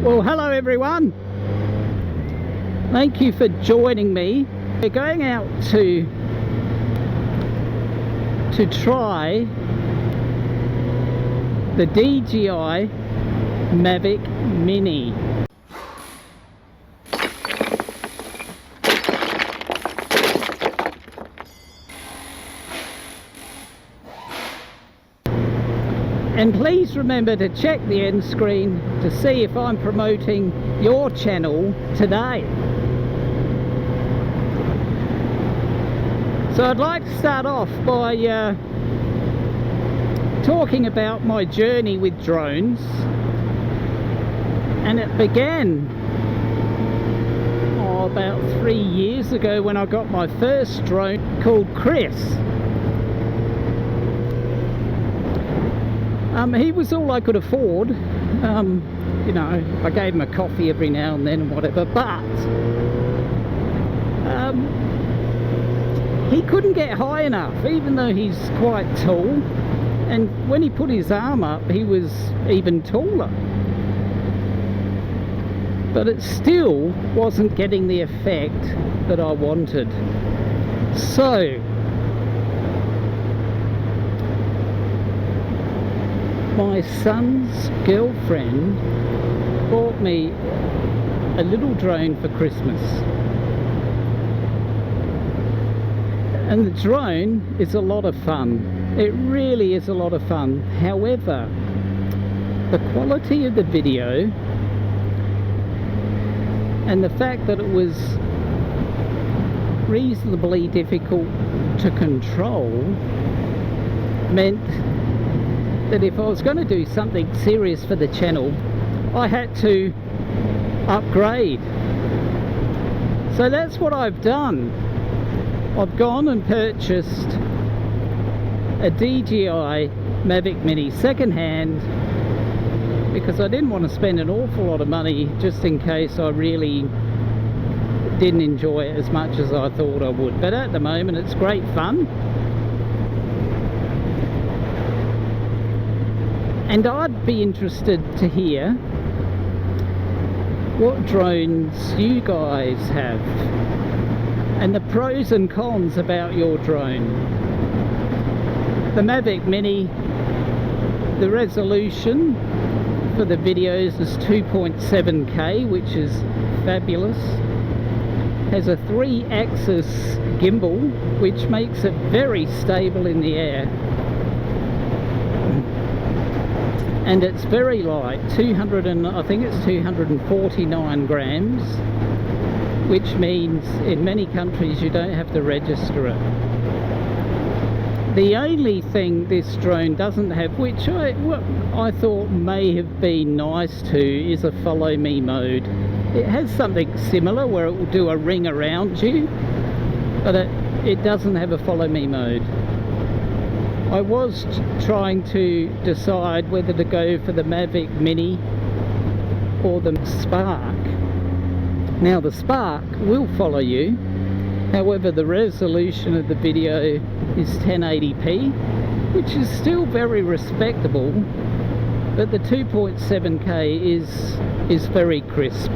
Well, hello everyone. Thank you for joining me. We're going out to try the DJI MAVIC Mini. And please remember to check the end screen to see if I'm promoting your channel today. So I'd like to start off by talking about my journey with drones. And it began about 3 years ago when I got my first drone called Chris. He was all I could afford. You know, I gave him a coffee every now and then and whatever, but he couldn't get high enough, even though he's quite tall. And when he put his arm up, he was even taller. But it still wasn't getting the effect that I wanted. So my son's girlfriend bought me a little drone for Christmas. And the drone is a lot of fun. It really is a lot of fun. However, the quality of the video and the fact that it was reasonably difficult to control meant that if I was going to do something serious for the channel, I had to upgrade. So that's what I've done. I've gone and purchased a DJI MAVIC Mini second-hand because I didn't want to spend an awful lot of money just in case I really didn't enjoy it as much as I thought I would. But at the moment it's great fun. And I'd be interested to hear what drones you guys have and the pros and cons about your drone. The MAVIC Mini, the resolution for the videos is 2.7K, which is fabulous. Has a 3-axis gimbal, which makes it very stable in the air. And it's very light, I think it's 249 grams, which means in many countries you don't have to register it. The only thing this drone doesn't have, which I thought may have been nice to, is a follow me mode. It has something similar where it will do a ring around you, but it doesn't have a follow me mode. I was trying to decide whether to go for the MAVIC Mini or the Spark. Now the Spark will follow you, however the resolution of the video is 1080p, which is still very respectable, but the 2.7K is very crisp.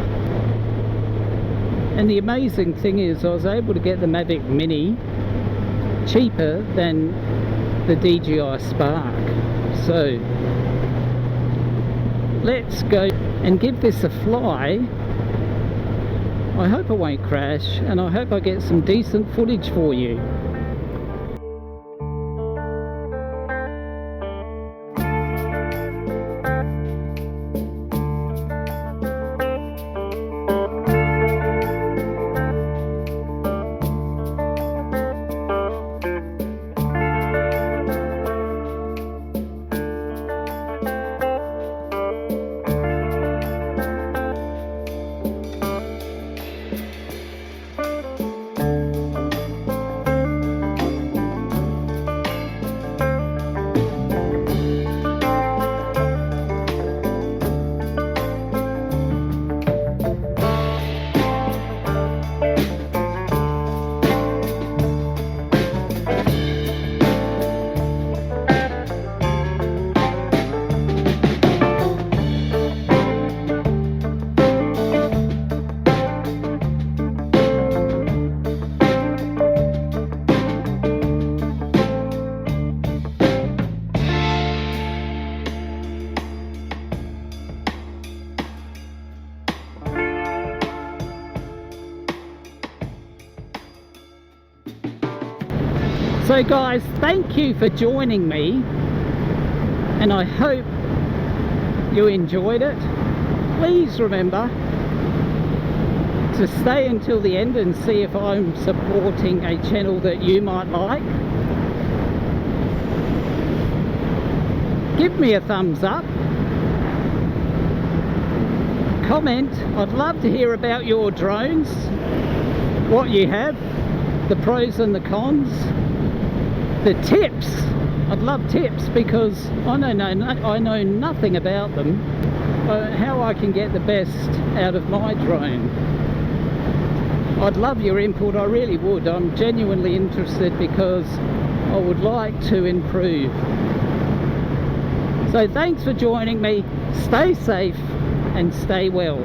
And the amazing thing is I was able to get the MAVIC Mini cheaper than the DJI Spark. So let's go and give this a fly. I hope I won't crash, and I hope I get some decent footage for you. So guys, thank you for joining me, and I hope you enjoyed it. Please remember to stay until the end and see if I'm supporting a channel that you might like. Give me a thumbs up. Comment. I'd love to hear about your drones, what you have, the pros and the cons, the tips. I'd love tips because I know nothing about them, how I can get the best out of my drone. I'd love your input, I really would. I'm genuinely interested because I would like to improve. So thanks for joining me. Stay safe and stay well.